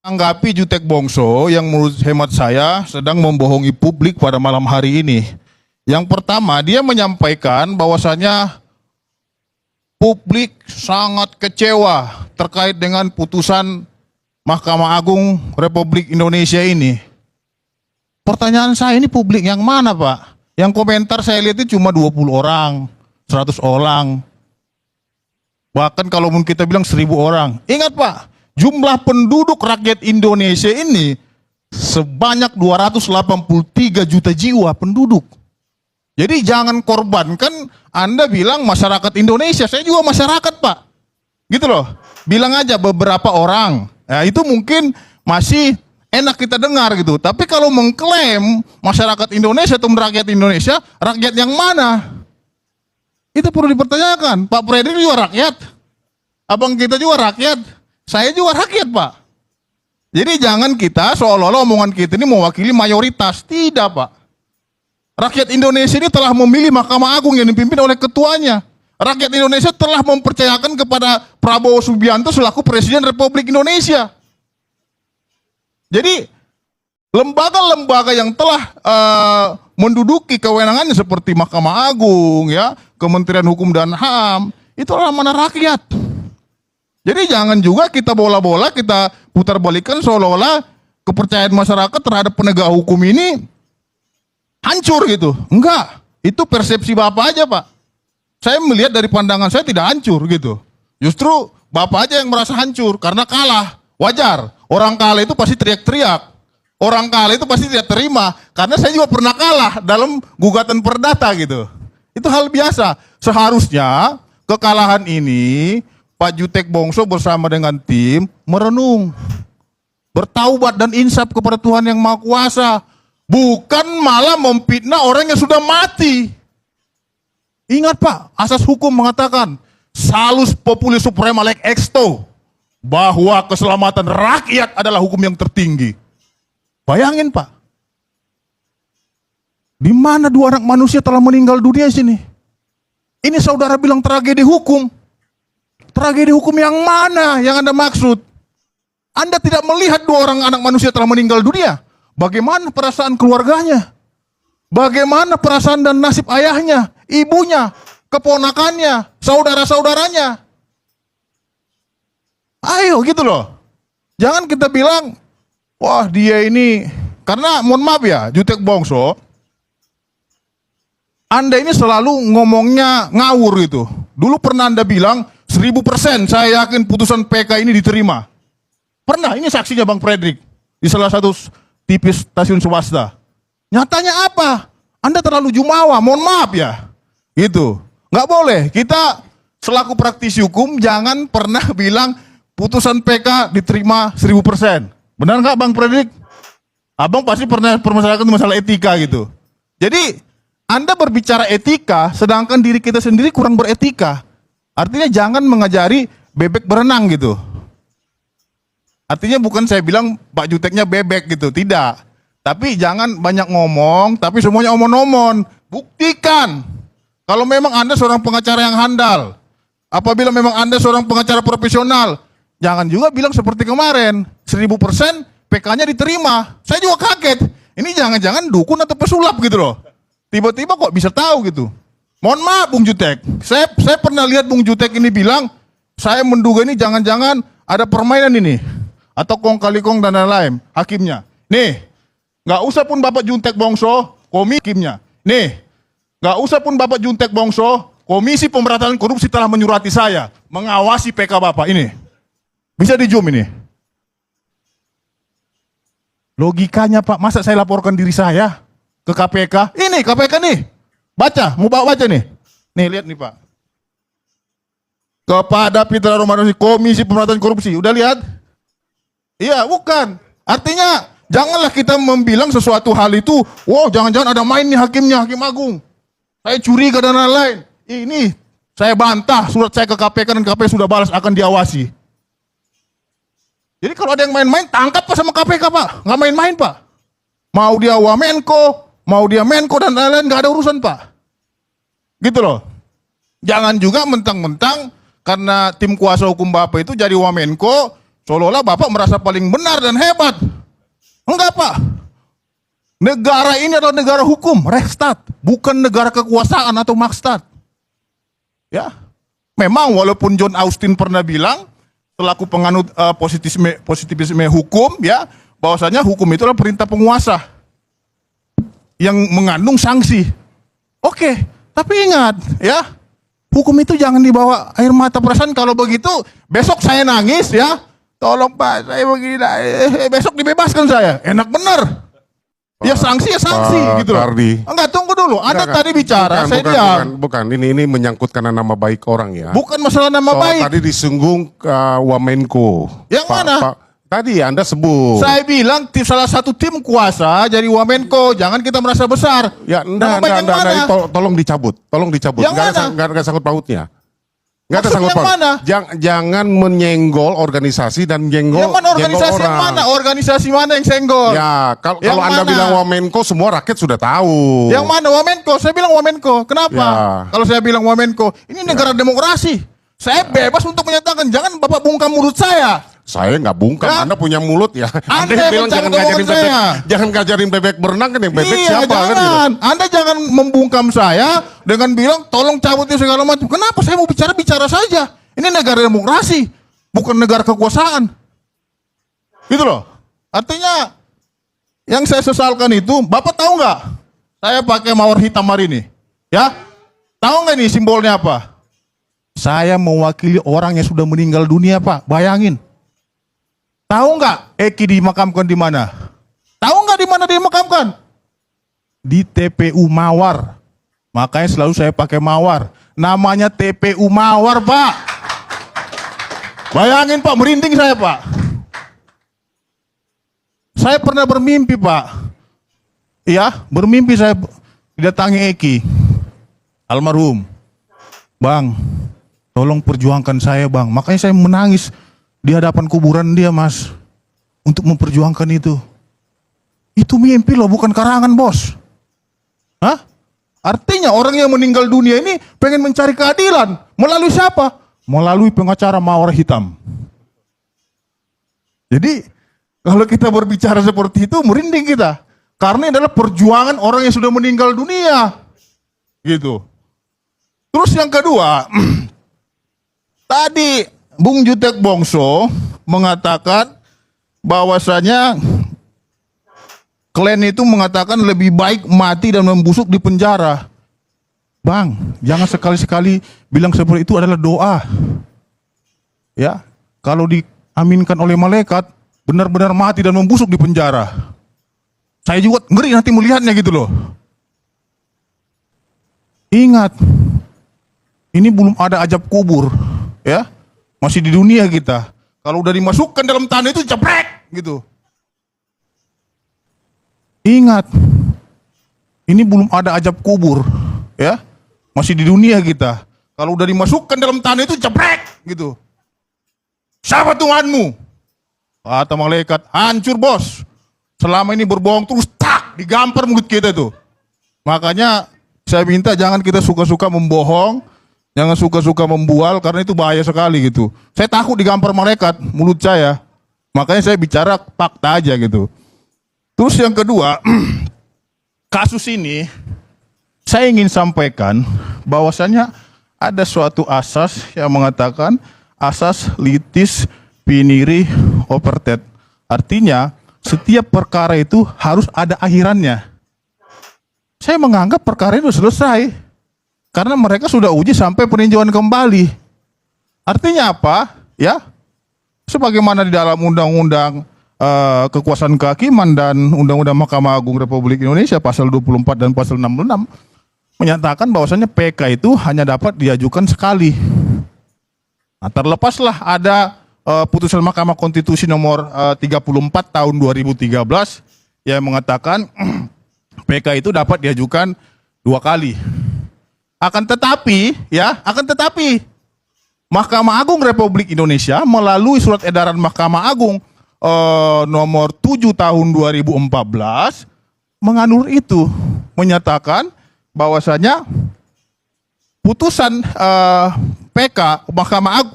Anggapi Jutek Bongso yang menurut hemat saya sedang membohongi publik pada malam hari ini. Yang pertama, dia menyampaikan bahwasanya publik sangat kecewa terkait dengan putusan Mahkamah Agung Republik Indonesia ini. Pertanyaan saya, ini publik yang mana, Pak? Yang komentar saya lihat itu cuma 20 orang, 100 orang. Bahkan kalau kita bilang 1000 orang. Ingat, Pak, jumlah penduduk rakyat Indonesia ini sebanyak 283 juta jiwa penduduk. Jadi jangan korbankan, Anda bilang masyarakat Indonesia, saya juga masyarakat, Pak. Gitu loh. Bilang aja beberapa orang. Ya, itu mungkin masih enak kita dengar gitu. Tapi kalau mengklaim masyarakat Indonesia atau rakyat Indonesia, rakyat yang mana? Itu perlu dipertanyakan. Pak Fredrik juga rakyat. Abang kita juga rakyat. Saya juga rakyat, Pak. Jadi jangan kita seolah-olah omongan kita ini mewakili mayoritas. Tidak, Pak. Rakyat Indonesia ini telah memilih Mahkamah Agung yang dipimpin oleh ketuanya. Rakyat Indonesia telah mempercayakan kepada Prabowo Subianto selaku Presiden Republik Indonesia. Jadi lembaga-lembaga yang telah menduduki kewenangannya seperti Mahkamah Agung, ya, Kementerian Hukum dan HAM, itu adalah mana rakyat. Jadi jangan juga kita bola-bola, kita putar balikan seolah-olah kepercayaan masyarakat terhadap penegak hukum ini hancur gitu. Enggak, itu persepsi Bapak aja, Pak. Saya melihat dari pandangan saya tidak hancur gitu. Justru Bapak aja yang merasa hancur karena kalah. Wajar, orang kalah itu pasti teriak-teriak. Orang kalah itu pasti tidak terima. Karena saya juga pernah kalah dalam gugatan perdata gitu. Itu hal biasa. Seharusnya kekalahan ini Pak Jutek Bongso bersama dengan tim merenung, bertaubat dan insaf kepada Tuhan Yang Maha Kuasa. Bukan malah memfitnah orang yang sudah mati. Ingat, Pak, asas hukum mengatakan salus populi suprema lex exto, bahwa keselamatan rakyat adalah hukum yang tertinggi. Bayangin, Pak, di mana 2 anak manusia telah meninggal dunia sini. Ini saudara bilang tragedi hukum. Tragedi hukum yang mana yang Anda maksud? Anda tidak melihat 2 orang anak manusia telah meninggal dunia. Bagaimana perasaan keluarganya? Bagaimana perasaan dan nasib ayahnya, ibunya, keponakannya, saudara-saudaranya? Ayo gitu loh. Jangan kita bilang, wah dia ini, karena mohon maaf ya, Jutek Bongso, Anda ini selalu ngomongnya ngawur gitu. Dulu pernah Anda bilang, 1000% saya yakin putusan PK ini diterima. Pernah, ini saksinya Bang Fredrik, di salah satu TV stasiun swasta. Nyatanya apa? Anda terlalu jumawa, mohon maaf ya. Gitu. Nggak boleh, kita selaku praktisi hukum jangan pernah bilang putusan PK diterima 1000%. Benar nggak Bang Fredrik? Abang pasti pernah permasalahan masalah etika gitu. Jadi Anda berbicara etika, sedangkan diri kita sendiri kurang beretika. Artinya jangan mengajari bebek berenang gitu. Artinya bukan saya bilang Pak Juteknya bebek gitu, tidak. Tapi jangan banyak ngomong, tapi semuanya omon-omon. Buktikan. Kalau memang Anda seorang pengacara yang handal, apabila memang Anda seorang pengacara profesional, jangan juga bilang seperti kemarin, 1000% PK-nya diterima. Saya juga kaget. Ini jangan-jangan dukun atau pesulap gitu loh. Tiba-tiba kok bisa tahu gitu. Mohon maaf Bung Jutek. Saya pernah lihat Bung Jutek ini bilang, saya menduga ini jangan-jangan ada permainan ini. Atau kong kali kong dan lain-lain, hakimnya. Nih, nggak usah pun Bapak Jutek Bongso, hakimnya. Nih, nggak usah pun Bapak Jutek Bongso, Komisi Pemberantasan Korupsi telah menyurati saya mengawasi PK Bapak ini. Bisa di zoom ini. Logikanya Pak, masa saya laporkan diri saya ke KPK? Ini KPK nih. Baca, mau baca nih. Nih lihat nih Pak. Kepada Pitra Romanosi Komisi Pemberantasan Korupsi. Udah lihat? Iya, bukan. Artinya janganlah kita membilang sesuatu hal itu, wow jangan-jangan ada main nih hakimnya, Hakim Agung. Saya curiga dan lain-lain. Ini saya bantah surat saya ke KPK dan KPK sudah balas akan diawasi. Jadi kalau ada yang main-main, tangkap Pak sama KPK Pak. Nggak main-main Pak. Mau dia Wamenko, mau dia Menko dan lain-lain, nggak ada urusan Pak. Gitu loh. Jangan juga mentang-mentang karena tim kuasa hukum Bapak itu jadi Wamenko, Seolah-olah Bapak merasa paling benar dan hebat. Enggak, Pak. Negara ini adalah negara hukum, Rechtsstaat, bukan negara kekuasaan atau Machtstaat. Ya. Memang walaupun John Austin pernah bilang selaku penganut positivisme hukum, ya, bahwasanya hukum itu adalah perintah penguasa yang mengandung sanksi. Oke, tapi ingat, ya, hukum itu jangan dibawa air mata perasaan. Kalau begitu besok saya nangis, ya, tolong Pak, saya begini, besok dibebaskan saya, enak bener. Ya sanksi gitu loh. Kardi. Enggak, tunggu dulu. Anda tadi bicara, saya diam. Bukan. Ini menyangkut karena nama baik orang ya. Bukan masalah nama baik. Tadi disinggung Wamenko. Yang mana? Tadi Anda sebut. Saya bilang salah satu tim kuasa jadi Wamenko. Jangan kita merasa besar. Ya, enggak, tolong dicabut. Yang Enggak ada sangkut pautnya. Enggak ada Maksud sangkut yang paut. mana? Jangan menyenggol organisasi dan menyenggol Yang mana organisasi orang. yang mana? Organisasi mana yang senggol? Ya, kalau Yang Anda mana? bilang Wamenko, semua rakyat sudah tahu. Yang mana Wamenko? Saya bilang Wamenko. Kenapa? Ya. Kalau saya bilang Wamenko, ini negara demokrasi. Saya bebas untuk menyatakan. Jangan Bapak bungkam mulut saya. Saya nggak bungkam, Ya. Anda punya mulut ya. Anda Anda yang bilang jangan mencabut ngajarin omongan bebek, saya. jangan ngajarin bebek berenang kan yang bebek Iya, siapa kan gitu. jangan. Anda jangan membungkam saya dengan bilang tolong cabut ini segala macam. Kenapa? Saya mau bicara saja. Ini negara demokrasi, bukan negara kekuasaan. Gitu loh. Artinya yang saya sesalkan itu, Bapak tahu nggak? Saya pakai mawar hitam hari ini, ya. Tahu nggak nih simbolnya apa? Saya mewakili orang yang sudah meninggal dunia, Pak. Bayangin. Tahu nggak Eki dimakamkan di mana? Tahu nggak di mana dimakamkan? Di TPU Mawar. Makanya selalu saya pakai mawar. Namanya TPU Mawar, Pak. Bayangin, Pak, merinding saya, Pak. Saya pernah bermimpi, Pak. Iya, bermimpi saya didatangi Eki, almarhum. Bang, tolong perjuangkan saya, Bang. Makanya saya menangis di hadapan kuburan dia, Mas, untuk memperjuangkan itu. Itu mimpi loh, bukan karangan, Bos. Hah? Artinya orang yang meninggal dunia ini pengen mencari keadilan. Melalui siapa? Melalui pengacara mawar hitam. Jadi, kalau kita berbicara seperti itu, merinding kita. Karena ini adalah perjuangan orang yang sudah meninggal dunia. Gitu. Terus yang kedua, tadi Bung Jutek Bongso mengatakan bahwasanya klan itu mengatakan lebih baik mati dan membusuk di penjara. Bang, jangan sekali-sekali bilang seperti itu adalah doa. Ya, kalau diaminkan oleh malaikat, benar-benar mati dan membusuk di penjara. Saya juga ngeri nanti melihatnya gitu loh. Ingat, ini belum ada azab kubur, ya. Masih di dunia kita. Kalau udah dimasukkan dalam tanah itu jebrek gitu. Ingat, ini belum ada azab kubur, ya. Masih di dunia kita. Kalau udah dimasukkan dalam tanah itu jebrek gitu. Siapa Tuhanmu? Kata malaikat, hancur bos. Selama ini berbohong terus tak digampar mulut kita tuh. Makanya saya minta jangan kita suka-suka membohong, jangan suka-suka membual karena itu bahaya sekali gitu. Saya takut digampar malaikat mulut saya. Makanya saya bicara fakta aja gitu. Terus yang kedua, kasus ini saya ingin sampaikan bahwasannya ada suatu asas yang mengatakan asas litis piniri opertet. Artinya setiap perkara itu harus ada akhirannya. Saya menganggap perkara itu selesai karena mereka sudah uji sampai peninjauan kembali. Artinya apa? Ya, sebagaimana di dalam undang-undang kekuasaan kehakiman dan undang-undang Mahkamah Agung Republik Indonesia pasal 24 dan pasal 66 menyatakan bahwasannya PK itu hanya dapat diajukan sekali. Nah, terlepaslah ada putusan Mahkamah Konstitusi nomor 34 tahun 2013 yang mengatakan PK itu dapat diajukan 2 kali. Akan tetapi Mahkamah Agung Republik Indonesia melalui surat edaran Mahkamah Agung nomor 7 tahun 2014 menganulir itu, menyatakan bahwasanya putusan PK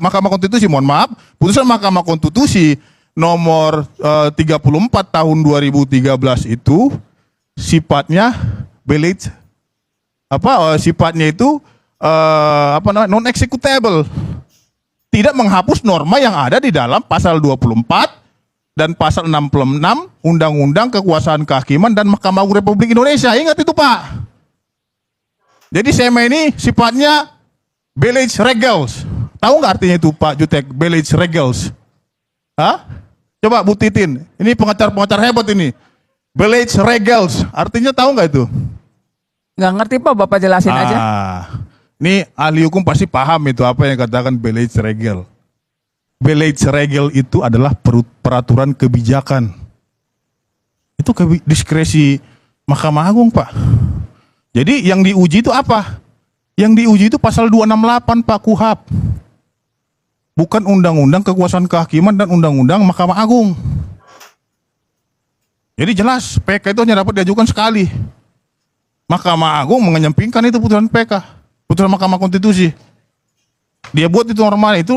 Mahkamah Konstitusi, mohon maaf, putusan Mahkamah Konstitusi nomor 34 tahun 2013 itu sifatnya sifatnya itu non executable. Tidak menghapus norma yang ada di dalam pasal 24 dan pasal 66 Undang-Undang Kekuasaan Kehakiman dan Mahkamah Agung Republik Indonesia. Ingat itu, Pak. Jadi SEMA ini sifatnya Bellege Regels. Tahu nggak artinya itu, Pak Jutek? Bellege Regels. Hah? Coba Bu Titin. Ini pengacar hebat ini. Bellege Regels. Artinya tahu nggak itu? Nggak ngerti Pak, Bapak jelasin aja. Ini ahli hukum pasti paham itu apa yang katakan Bellege Regel. Bellege Regel itu adalah peraturan kebijakan. Itu diskresi Mahkamah Agung, Pak. Jadi yang diuji itu apa? Yang diuji itu pasal 268 Pak KUHAP. Bukan Undang-Undang Kekuasaan Kehakiman dan Undang-Undang Mahkamah Agung. Jadi jelas PK itu hanya dapat diajukan sekali. Mahkamah Agung mengenyampingkan itu putusan PK. Putusan Mahkamah Konstitusi. Dia buat itu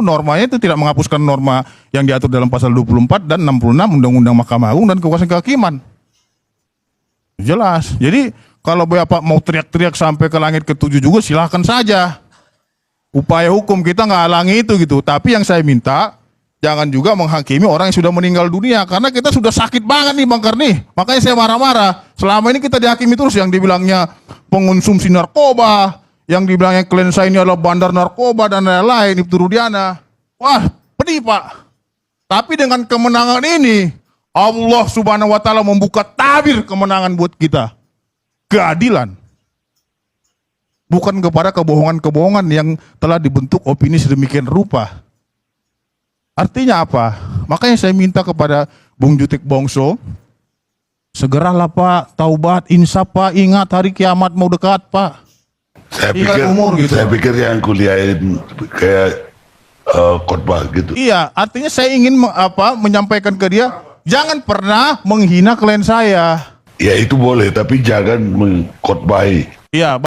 normanya itu tidak menghapuskan norma yang diatur dalam pasal 24 dan 66 Undang-Undang Mahkamah Agung dan Kekuasaan Kehakiman. Jelas. Jadi kalau Bapak mau teriak-teriak sampai ke langit ketujuh juga silahkan saja. Upaya hukum kita nggak halangi itu gitu. Tapi yang saya minta jangan juga menghakimi orang yang sudah meninggal dunia karena kita sudah sakit banget nih Bang Karni. Makanya saya marah-marah. Selama ini kita dihakimi terus yang dibilangnya pengonsumsi narkoba, yang dibilangnya klien saya ini adalah bandar narkoba dan lain-lain, Ibtu Rudiana. Wah, pedih Pak. Tapi dengan kemenangan ini, Allah Subhanahu wa Ta'ala membuka tabir kemenangan buat kita. Keadilan. Bukan kepada kebohongan-kebohongan yang telah dibentuk opini sedemikian rupa. Artinya apa? Makanya saya minta kepada Bung Jutek Bongso, segeralah Pak, taubat, insaf Pak, ingat hari kiamat mau dekat Pak. Saya pikir yang kuliahin kayak khotbah gitu. Iya, artinya saya ingin menyampaikan ke dia, jangan pernah menghina klien saya. Ya itu boleh, tapi jangan mengkhotbahi. Iya.